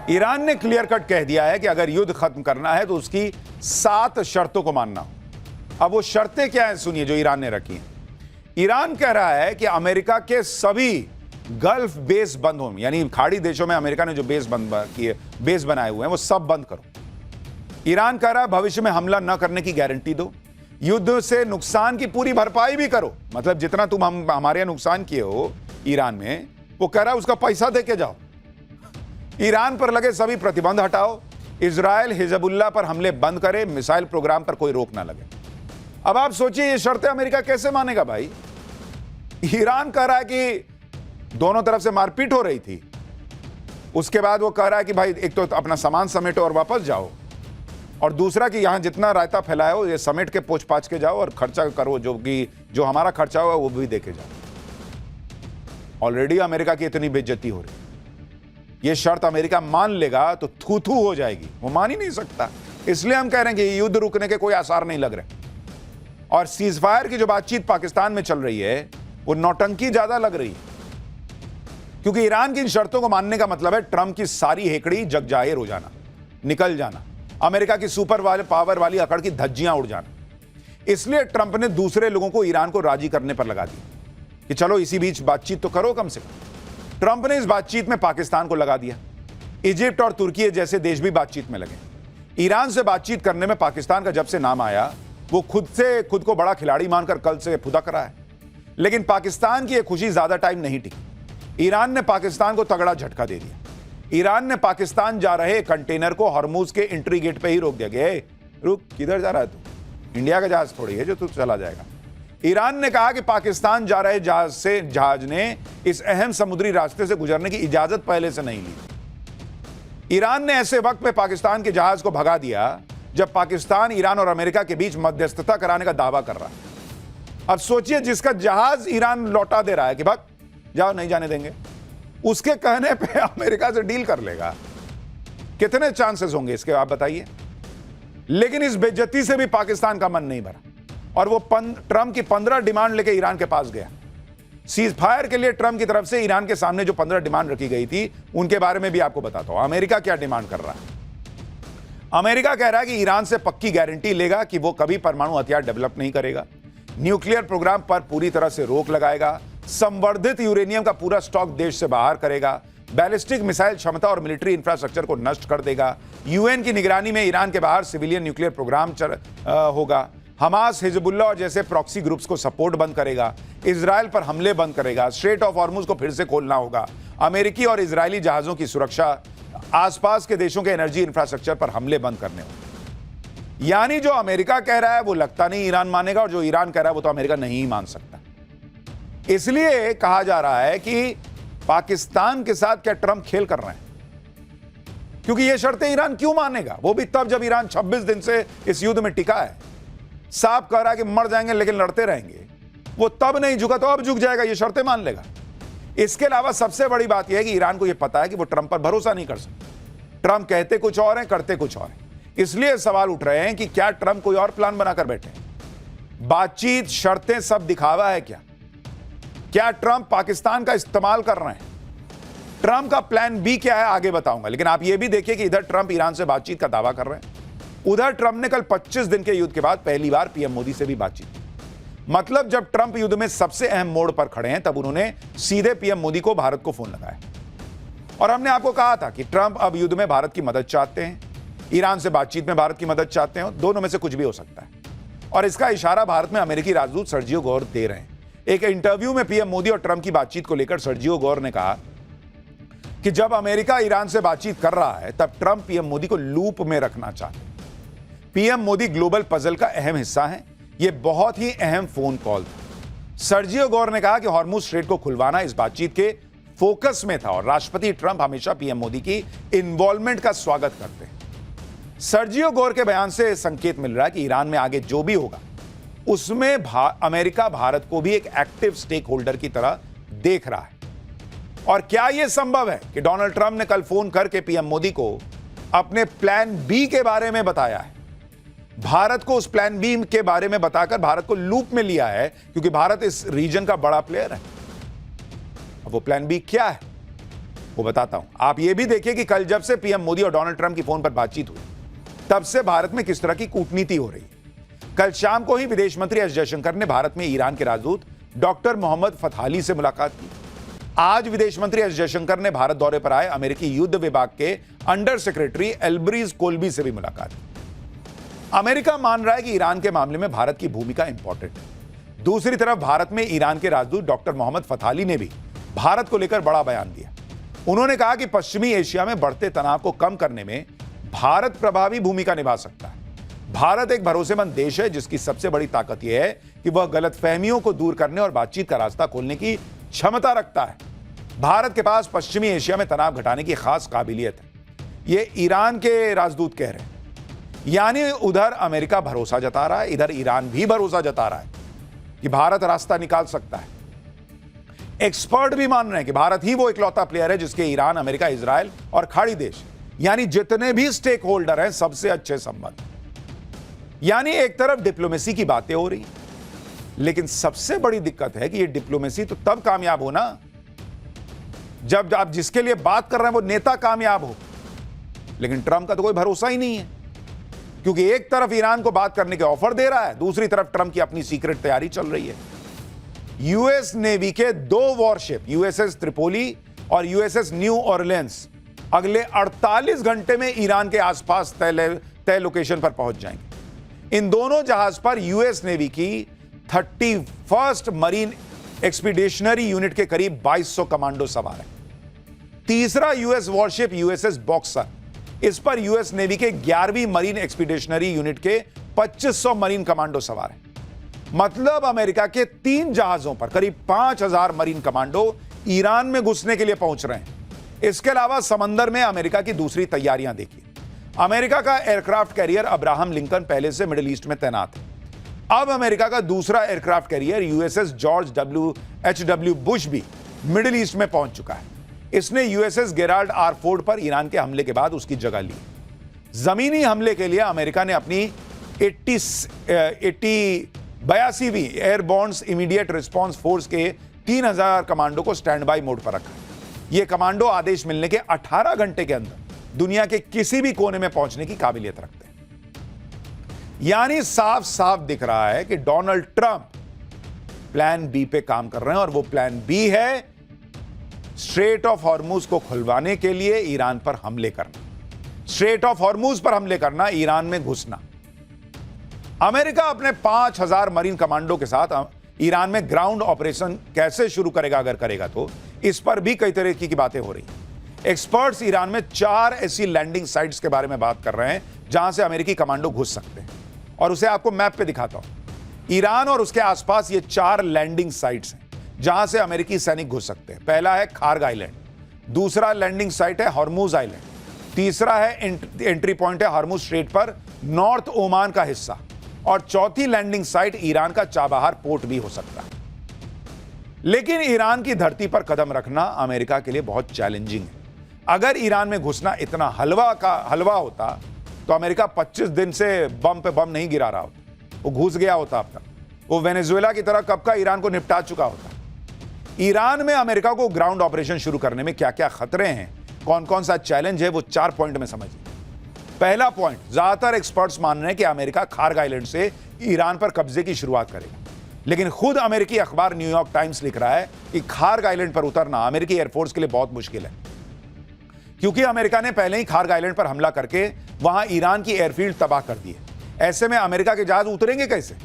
Iran ने clear cut कह दिया है कि अगर युद्ध खत्म करना है तो उसकी 7 शर्तों को मानना हो। अब वो शर्तें क्या हैं सुनिए जो ईरान ने रखी हैं। ईरान कह रहा है कि अमेरिका के सभी गल्फ बेस बंद हों, यानी खाड़ी देशों में अमेरिका ने जो बेस बनाए हुए हैं वो सब बंद करो। ईरान कह रहा है भविष्य में हमला न करने की गारंटी दो, युद्ध से नुकसान की पूरी भरपाई भी करो। मतलब जितना तुम हमारे यहां नुकसान किए हो ईरान में, वो कह रहा है उसका पैसा दे के जाओ। ईरान पर लगे सभी प्रतिबंध हटाओ, इजराइल हिजबुल्लाह पर हमले बंद करे, मिसाइल प्रोग्राम पर कोई रोक ना लगे। अब आप सोचिए ये शर्तें अमेरिका कैसे मानेगा भाई। ईरान कह रहा है कि दोनों तरफ से मारपीट हो रही थी, उसके बाद वो कह रहा है कि भाई एक तो अपना सामान समेटो और वापस जाओ, और दूसरा कि यहां जितना रायता फैलाया हो ये समेट के पोछ पाछ के जाओ और खर्चा करो, जो हमारा खर्चा हुआ वो भी देके जाओ। ऑलरेडी अमेरिका की इतनी बेइज्जती हो रही, ये शर्त अमेरिका मान लेगा तो थू थू हो जाएगी, वो मान ही नहीं सकता। इसलिए हम कह रहे हैं कि युद्ध रुकने के कोई आसार नहीं लग रहे, और सीजफायर की जो बातचीत पाकिस्तान में चल रही है वो नौटंकी ज्यादा लग रही है, क्योंकि ईरान की इन शर्तों को मानने का मतलब है ट्रंप की सारी हेकड़ी जग जाहिर हो जाना, निकल जाना, अमेरिका की सुपर पावर वाली अकड़ की धज्जियां उड़ जाना। इसलिए ट्रंप ने दूसरे लोगों को ईरान को राजी करने पर लगा दिया कि चलो इसी बीच बातचीत तो करो कम से कम। ट्रंप ने इस बातचीत में पाकिस्तान को लगा दिया, इजिप्ट और तुर्की जैसे देश भी बातचीत में लगे। ईरान से बातचीत करने में पाकिस्तान का जब से नाम आया वो खुद को बड़ा खिलाड़ी मानकर कल से फुदक रहा है, लेकिन पाकिस्तान की यह खुशी ज्यादा टाइम नहीं टिकी। ईरान ने पाकिस्तान को तगड़ा झटका दे दिया। ईरान ने पाकिस्तान जा रहे कंटेनर को हरमुज के एंट्री गेट पे ही रोक दिया। रुक, किधर जा रहा है तू? इंडिया का जहाज थोड़ी है जो तू चला जाएगा। ईरान ने कहा कि पाकिस्तान जा रहे जहाज ने इस अहम समुद्री रास्ते से गुजरने की इजाजत पहले से नहीं ली। ईरान ने ऐसे वक्त में पाकिस्तान के जहाज को भगा दिया जब पाकिस्तान ईरान और अमेरिका के बीच मध्यस्थता कराने का दावा कर रहा है। अब सोचिए जिसका जहाज ईरान लौटा दे रहा है कि भाग जाओ, नहीं जाने देंगे, उसके कहने पे अमेरिका से डील कर लेगा। कितने चांसेस होंगे इसके आप बताइए। लेकिन इस बेइज्जती से भी पाकिस्तान का मन नहीं भरा और वो ट्रंप की 15 डिमांड लेके ईरान के पास गया। सीज फायर के लिए ट्रंप की तरफ से ईरान के सामने जो 15 डिमांड रखी गई थी उनके बारे में भी आपको बताता हूं। अमेरिका क्या डिमांड कर रहा है। अमेरिका कह रहा है कि ईरान से पक्की गारंटी लेगा कि वो कभी परमाणु हथियार डेवलप नहीं करेगा, न्यूक्लियर प्रोग्राम पर पूरी तरह से रोक लगाएगा, संवर्धित यूरेनियम का पूरा स्टॉक देश से बाहर करेगा, बैलिस्टिक मिसाइल क्षमता और मिलिट्री इंफ्रास्ट्रक्चर को नष्ट कर देगा, यूएन की निगरानी में ईरान के बाहर सिविलियन न्यूक्लियर प्रोग्राम होगा, हमास हिजबुल्लाह और जैसे प्रॉक्सी ग्रुप्स को सपोर्ट बंद करेगा, इजराइल पर हमले बंद करेगा, स्ट्रेट ऑफ हॉर्मुज को फिर से खोलना होगा, अमेरिकी और इजरायली जहाजों की सुरक्षा, आसपास के देशों के एनर्जी इंफ्रास्ट्रक्चर पर हमले बंद करने होंगे। यानी जो अमेरिका कह रहा है वो लगता नहीं ईरान मानेगा, और जो ईरान कह रहा है वो तो अमेरिका नहीं मान सकता। इसलिए कहा जा रहा है कि पाकिस्तान के साथ क्या ट्रंप खेल कर रहे हैं, क्योंकि ये शर्तें ईरान क्यों मानेगा, वो भी तब जब ईरान 26 दिन से इस युद्ध में टिका है। साफ कह रहा है कि मर जाएंगे लेकिन लड़ते रहेंगे। वो तब नहीं झुका तो अब झुक जाएगा, ये शर्तें मान लेगा। इसके अलावा सबसे बड़ी बात यह है कि ईरान को यह पता है कि वो ट्रंप पर भरोसा नहीं कर सकता। ट्रंप कहते कुछ और हैं, करते कुछ और हैं। इसलिए सवाल उठ रहे हैं कि क्या ट्रंप कोई और प्लान बनाकर बैठे। बातचीत, शर्तें सब दिखावा है क्या ट्रंप पाकिस्तान का इस्तेमाल कर रहे हैं? ट्रंप का प्लान बी क्या है आगे बताऊंगा, लेकिन आप यह भी देखिए कि इधर ट्रंप ईरान से बातचीत का दावा कर रहे हैं, उधर ट्रंप ने कल 25 दिन के युद्ध के बाद पहली बार पीएम मोदी से भी बातचीत की। मतलब जब ट्रंप युद्ध में सबसे अहम मोड़ पर खड़े हैं तब उन्होंने सीधे पीएम मोदी को भारत को फोन लगाया। और हमने आपको कहा था कि ट्रंप अब युद्ध में भारत की मदद चाहते हैं, ईरान से बातचीत में भारत की मदद चाहते हैं, दोनों में से कुछ भी हो सकता है। और इसका इशारा भारत में अमेरिकी राजदूत सर्जियो गौर दे रहे हैं। एक इंटरव्यू में पीएम मोदी और ट्रंप की बातचीत को लेकर सर्जियो गौर ने कहा कि जब अमेरिका ईरान से बातचीत कर रहा है तब ट्रंप पीएम मोदी को लूप में रखना चाहते हैं। पीएम मोदी ग्लोबल पजल का अहम हिस्सा है, यह बहुत ही अहम फोन कॉल था। सर्जियो गौर ने कहा कि हॉर्मुज स्ट्रेट को खुलवाना इस बातचीत के फोकस में था और राष्ट्रपति ट्रंप हमेशा पीएम मोदी की इन्वॉल्वमेंट का स्वागत करते हैं। सर्जियो गौर के बयान से संकेत मिल रहा है कि ईरान में आगे जो भी होगा उसमें अमेरिका भारत को भी एक एक्टिव स्टेक होल्डर की तरह देख रहा है। और क्या यह संभव है कि डोनाल्ड ट्रंप ने कल फोन करके पीएम मोदी को अपने प्लान बी के बारे में बताया है, भारत को उस प्लान बी के बारे में बताकर भारत को लूप में लिया है, क्योंकि भारत इस रीजन का बड़ा प्लेयर है। अब वो प्लान बी क्या है आपको बताता हूं। आप यह भी देखिए कि कल जब से पीएम मोदी और डोनाल्ड ट्रंप की फोन पर बातचीत हुई, तब से भारत में किस तरह की कूटनीति हो रही है। कल शाम को ही विदेश मंत्री एस जयशंकर ने भारत में ईरान के राजदूत डॉक्टर मोहम्मद फतहाली से मुलाकात की। आज विदेश मंत्री एस जयशंकर ने भारत दौरे पर आए अमेरिकी युद्ध विभाग के अंडर सेक्रेटरी एल्ब्रिज कोल्बी से भी मुलाकात की। अमेरिका मान रहा है कि ईरान के मामले में भारत की भूमिका इंपॉर्टेंट है। दूसरी तरफ भारत में ईरान के राजदूत डॉक्टर मोहम्मद फतहाली ने भी भारत को लेकर बड़ा बयान दिया। उन्होंने कहा कि पश्चिमी एशिया में बढ़ते तनाव को कम करने में भारत प्रभावी भूमिका निभा सकता है। भारत एक भरोसेमंद देश है जिसकी सबसे बड़ी ताकत यह है कि वह गलतफहमियों को दूर करने और बातचीत का रास्ता खोलने की क्षमता रखता है। भारत के पास पश्चिमी एशिया में तनाव घटाने की खास काबिलियत है, यह ईरान के राजदूत कह रहे हैं। यानी उधर अमेरिका भरोसा जता रहा है, इधर ईरान भी भरोसा जता रहा है कि भारत रास्ता निकाल सकता है। एक्सपर्ट भी मान रहे हैं कि भारत ही वो इकलौता प्लेयर है जिसके ईरान, अमेरिका, इजराइल और खाड़ी देश यानी जितने भी स्टेक होल्डर हैं सबसे अच्छे संबंध। यानी एक तरफ डिप्लोमेसी की बातें हो रही, लेकिन सबसे बड़ी दिक्कत है कि ये डिप्लोमेसी तो तब कामयाब हो ना जब आप जिसके लिए बात कर रहे हैं वो नेता कामयाब हो। लेकिन ट्रंप का तो कोई भरोसा ही नहीं है, क्योंकि एक तरफ ईरान को बात करने के ऑफर दे रहा है, दूसरी तरफ ट्रंप की अपनी सीक्रेट तैयारी चल रही है। यूएस नेवी के 2 वॉरशिप यूएसएस त्रिपोली और यूएसएस न्यू ऑरलियंस अगले 48 घंटे में ईरान के आसपास तय लोकेशन पर पहुंच जाएंगे। इन दोनों जहाज पर यूएस नेवी की 31st मरीन एक्सपीडिशनरी यूनिट के करीब 2200 कमांडो सवार हैं। तीसरा यूएस वॉरशिप यूएसएस बॉक्सर, इस पर यूएस नेवी के 11वीं मरीन एक्सपीडिशनरी यूनिट के 2500 मरीन कमांडो सवार हैं। मतलब अमेरिका के 3 जहाजों पर करीब 5000 मरीन कमांडो ईरान में घुसने के लिए पहुंच रहे हैं। इसके अलावा समंदर में अमेरिका की दूसरी तैयारियां देखिए। अमेरिका का एयरक्राफ्ट कैरियर अब्राहम लिंकन पहले से मिडिल ईस्ट में तैनात है। अब अमेरिका का दूसरा aircraft carrier USS George H.W. Bush भी मिडिल ईस्ट में पहुंच चुका है। इसने यूएसएस गेराल्ड आर फोर्ड पर ईरान के हमले के बाद उसकी जगह ली। जमीनी हमले के लिए अमेरिका ने अपनी 82वीं एयरबोर्न इमीडिएट रिस्पांस फोर्स के 3000 कमांडो को स्टैंड बाय मोड पर रखा। ये कमांडो आदेश मिलने के 18 घंटे के अंदर दुनिया के किसी भी कोने में पहुंचने की काबिलियत रखते हैं। यानी साफ साफ दिख रहा है कि डोनाल्ड ट्रंप प्लान बी पे काम कर रहे हैं, और वो प्लान बी है स्ट्रेट ऑफ हॉर्मुज को खुलवाने के लिए ईरान पर हमले करना। स्ट्रेट ऑफ हॉर्मुज पर हमले करना, ईरान में घुसना। अमेरिका अपने 5000 मरीन कमांडो के साथ ईरान में ग्राउंड ऑपरेशन कैसे शुरू करेगा, अगर करेगा तो, इस पर भी कई तरीके की बातें हो रही। एक्सपर्ट्स ईरान में 4 ऐसी लैंडिंग साइट्स के बारे में बात कर रहे हैं जहां से अमेरिकी कमांडो घुस सकते हैं, और उसे आपको मैप पे दिखाता हूं। ईरान और उसके आसपास ये 4 लैंडिंग साइट्स हैं जहां से अमेरिकी सैनिक घुस सकते हैं। पहला है खार्ग आइलैंड, दूसरा लैंडिंग साइट है हॉर्मुज आइलैंड, तीसरा है एंट्री पॉइंट है हॉर्मुज स्ट्रेट पर नॉर्थ ओमान का हिस्सा, और चौथी लैंडिंग साइट ईरान का चाबहार पोर्ट भी हो सकता है। लेकिन ईरान की धरती पर कदम रखना अमेरिका के लिए बहुत चैलेंजिंग है। अगर ईरान में घुसना इतना हलवा होता तो अमेरिका 25 दिन से बम पे बम नहीं गिरा रहा होता, वो घुस गया होता। अब तक वो वेनेजुएला की तरह कब का ईरान को निपटा चुका होता। ईरान में अमेरिका को ग्राउंड ऑपरेशन शुरू करने में क्या क्या खतरे हैं, कौन कौन सा चैलेंज है, वो 4 पॉइंट में समझिए। पहला पॉइंट, ज्यादातर एक्सपर्ट्स मान रहे हैं कि अमेरिका खार्ग आइलैंड से ईरान पर कब्जे की शुरुआत करेगा, लेकिन खुद अमेरिकी अखबार न्यूयॉर्क टाइम्स लिख रहा है कि खार्ग आइलैंड पर उतरना अमेरिकी एयरफोर्स के लिए बहुत मुश्किल है, क्योंकि अमेरिका ने पहले ही खार्ग आइलैंड पर हमला करके वहां ईरान की एयरफील्ड तबाह कर दी है। ऐसे में अमेरिका के जहाज उतरेंगे कैसे?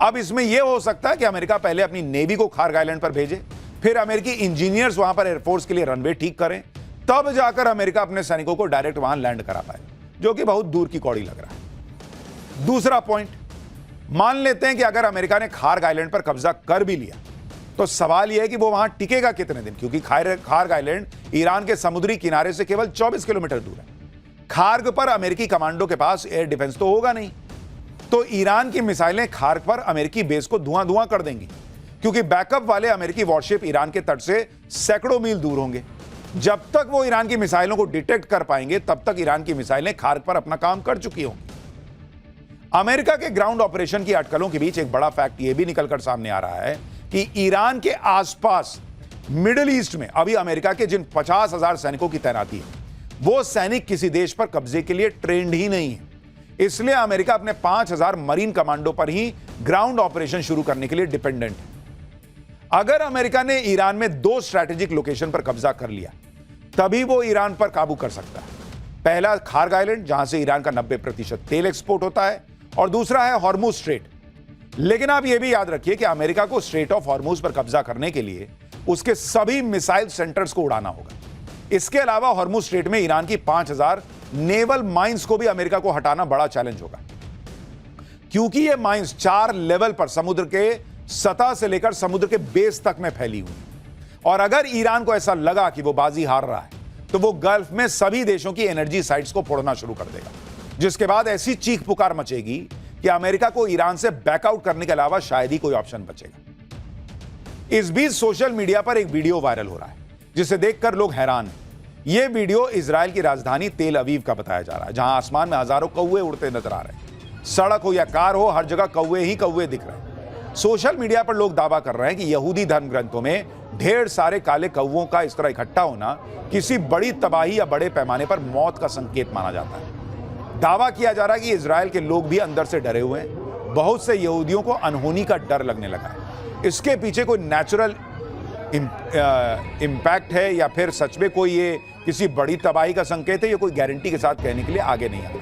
अब इसमें यह हो सकता है कि अमेरिका पहले अपनी नेवी को खार्ग आइलैंड पर भेजे, फिर अमेरिकी इंजीनियर्स वहां पर एयरफोर्स के लिए रनवे ठीक करें, तब जाकर अमेरिका अपने सैनिकों को डायरेक्ट वहां लैंड करा पाए, जो कि बहुत दूर की कौड़ी लग रहा है। दूसरा पॉइंट, मान लेते हैं कि अगर अमेरिका ने खार्ग आइलैंड पर कब्जा कर भी लिया, तो सवाल यह है कि वो वहां टिकेगा कितने दिन, क्योंकि खार्ग आइलैंड ईरान के समुद्री किनारे से केवल 24 किलोमीटर दूर है। खार्ग पर अमेरिकी कमांडो के पास एयर डिफेंस तो होगा नहीं, तो ईरान की मिसाइलें खार्ग पर अमेरिकी बेस को धुआं धुआं कर देंगी, क्योंकि बैकअप वाले अमेरिकी वॉरशिप ईरान के तट से सैकड़ों मील दूर होंगे। जब तक वो ईरान की मिसाइलों को डिटेक्ट कर पाएंगे, तब तक ईरान की मिसाइलें खार्ग पर अपना काम कर चुकी होंगी। अमेरिका के ग्राउंड ऑपरेशन की अटकलों के बीच एक बड़ा फैक्ट यह भी निकलकर सामने आ रहा है कि ईरान के आसपास मिडिल ईस्ट में अभी अमेरिका के जिन 50,000 सैनिकों की तैनाती है, वो सैनिक किसी देश पर कब्जे के लिए ट्रेंड ही नहीं है। इसलिए अमेरिका अपने 5,000 मरीन कमांडो पर ही ग्राउंड ऑपरेशन शुरू करने के लिए डिपेंडेंट है। अगर अमेरिका ने ईरान में 2 स्ट्रैटेजिक लोकेशन पर कब्जा कर लिया, तभी वो ईरान पर काबू कर सकता है। पहला खार्ग आइलैंड, जहां से ईरान का 90% तेल एक्सपोर्ट होता है, और दूसरा है हॉर्मुज स्ट्रेट। लेकिन आप यह भी याद रखिए कि अमेरिका को स्ट्रेट ऑफ हॉर्मुज पर कब्जा करने के लिए उसके सभी मिसाइल सेंटर्स को उड़ाना होगा। इसके अलावा हॉर्मुज स्ट्रेट में ईरान की 5,000 नेवल माइंस को भी अमेरिका को हटाना बड़ा चैलेंज होगा, क्योंकि ये माइंस 4 लेवल पर समुद्र के सतह से लेकर समुद्र के बेस तक में फैली हुई। और अगर ईरान को ऐसा लगा कि वो बाजी हार रहा है, तो वो गल्फ में सभी देशों की एनर्जी साइट्स को फोड़ना शुरू कर देगा, जिसके बाद ऐसी चीख पुकार मचेगी कि अमेरिका को ईरान से बैकआउट करने के अलावा शायद ही कोई ऑप्शन बचेगा। इस बीच सोशल मीडिया पर एक वीडियो वायरल हो रहा है, जिसे देखकर लोग हैरान हैं। यह वीडियो इजराइल की राजधानी तेल अवीव का बताया जा रहा है, जहां आसमान में हजारों कौवे उड़ते नजर आ रहे हैं। सड़क हो या कार हो, हर जगह कौवे ही कौवे दिख रहे हैं। सोशल मीडिया पर लोग दावा कर रहे हैं कि यहूदी धर्म ग्रंथों में ढेर सारे काले कौवों का इस तरह इकट्ठा होना किसी बड़ी तबाही या बड़े पैमाने पर मौत का संकेत माना जाता है। दावा किया जा रहा है कि इजराइल के लोग भी अंदर से डरे हुए हैं। बहुत से यहूदियों को अनहोनी का डर लगने लगा है। इसके पीछे कोई नेचुरल इंपैक्ट है या फिर सच में कोई ये किसी बड़ी तबाही का संकेत है, ये कोई गारंटी के साथ कहने के लिए आगे नहीं आता।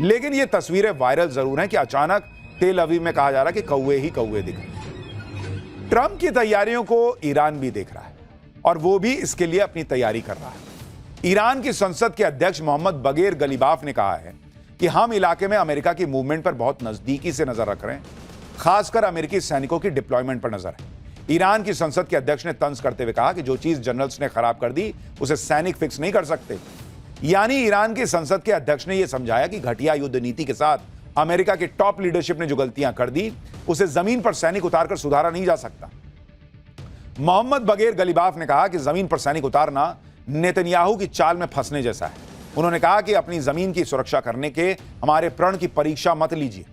लेकिन ये तस्वीरें वायरल जरूर हैं कि अचानक तेल अवीव में कहा जा रहा है कि कौवे ही कौवे दिख रहे हैं। ट्रंप की तैयारियों को ईरान भी देख रहा है और वो भी इसके लिए अपनी तैयारी कर रहा है। ईरान की संसद के अध्यक्ष मोहम्मद बगेर गलीबाफ ने कहा है कि हम इलाके में अमेरिका की मूवमेंट पर बहुत नजदीकी से नजर रख रहे हैं, खासकर अमेरिकी सैनिकों की डिप्लॉयमेंट पर नजर है। ईरान की संसद के अध्यक्ष ने तंज करते हुए कहा कि जो चीज जनरल्स ने खराब कर दी, उसे सैनिक फिक्स नहीं कर सकते। यानी ईरान की संसद के अध्यक्ष ने यह समझाया कि घटिया युद्ध नीति के साथ अमेरिका की टॉप लीडरशिप ने जो गलतियां कर दी, उसे जमीन पर सैनिक उतारकर सुधारा नहीं जा सकता। मोहम्मद बगेर गलीबाफ ने कहा कि जमीन पर सैनिक उतारना नेतन्याहू की चाल में फंसने जैसा है। उन्होंने कहा कि अपनी जमीन की सुरक्षा करने के हमारे प्रण की परीक्षा मत लीजिए।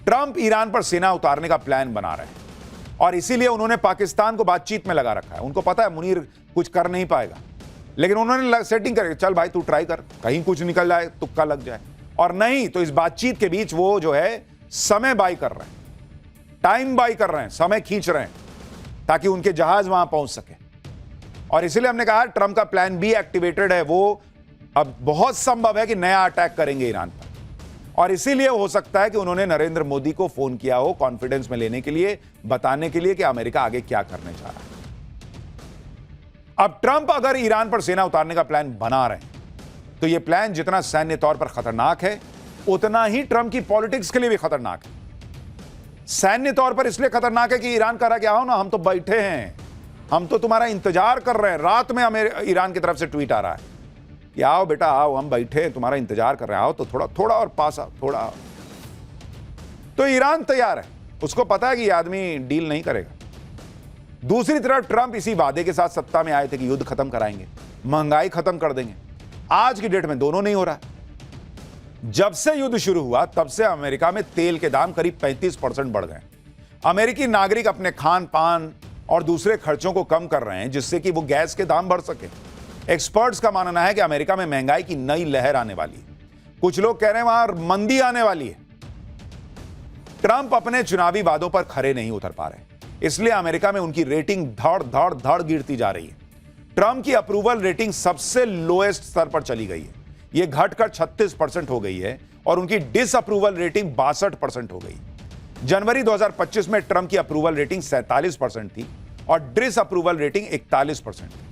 ट्रंप ईरान पर सेना उतारने का प्लान बना रहे हैं और इसीलिए उन्होंने पाकिस्तान को बातचीत में लगा रखा है। उनको पता है मुनीर कुछ कर नहीं पाएगा, लेकिन उन्होंने सेटिंग करके चल भाई तू ट्राई कर, कहीं कुछ निकल जाए, तुक्का लग जाए। और नहीं तो इस बातचीत के बीच वो जो है समय बाई कर रहे हैं, टाइम बाई कर रहे हैं, समय खींच रहे हैं ताकि उनके जहाज वहां पहुंच सके। और इसलिए हमने कहा ट्रंप का प्लान बी एक्टिवेटेड है। वो अब बहुत संभव है कि नया अटैक करेंगे ईरान पर, और इसीलिए हो सकता है कि उन्होंने नरेंद्र मोदी को फोन किया हो कॉन्फिडेंस में लेने के लिए, बताने के लिए कि अमेरिका आगे क्या करने जा रहा है। अब ट्रंप अगर ईरान पर सेना उतारने का प्लान बना रहे हैं, तो यह प्लान जितना सैन्य तौर पर खतरनाक है, उतना ही ट्रंप की पॉलिटिक्स के लिए भी खतरनाक है। सैन्य तौर पर इसलिए खतरनाक है कि ईरान कह रहा कि आओ ना, हम तो बैठे हैं, हम तो तुम्हारा इंतजार कर रहे हैं। रात में ईरान की तरफ से ट्वीट आ रहा है कि आओ बेटा आओ, हम बैठे हैं, तुम्हारा इंतजार कर रहे हैं, आओ तो थोड़ा और पास आओ, थोड़ा आओ। तो ईरान तैयार है, उसको पता है कि यह आदमी डील नहीं करेगा। दूसरी तरफ ट्रंप इसी वादे के साथ सत्ता में आए थे कि युद्ध खत्म कराएंगे, महंगाई खत्म कर देंगे। आज की डेट में दोनों नहीं हो रहा। जब से युद्ध शुरू हुआ तब से अमेरिका में तेल के दाम करीब 35% बढ़ गए। अमेरिकी नागरिक अपने खान पान और दूसरे खर्चों को कम कर रहे हैं, जिससे कि वो गैस के दाम बढ़ सके। एक्सपर्ट्स का मानना है कि अमेरिका में महंगाई की नई लहर आने वाली है। कुछ लोग कह रहे हैं वहां मंदी आने वाली है। ट्रंप अपने चुनावी वादों पर खरे नहीं उतर पा रहे, इसलिए अमेरिका में उनकी रेटिंग धड़ धड़ धड़ गिरती जा रही है। ट्रंप की अप्रूवल रेटिंग सबसे लोएस्ट स्तर पर चली गई है, यह घटकर 36% हो गई है, और उनकी डिसअप्रूवल रेटिंग 62% हो गई। जनवरी 2025 में ट्रंप की अप्रूवल रेटिंग 47% थी और डिसअप्रूवल रेटिंग 41% थी।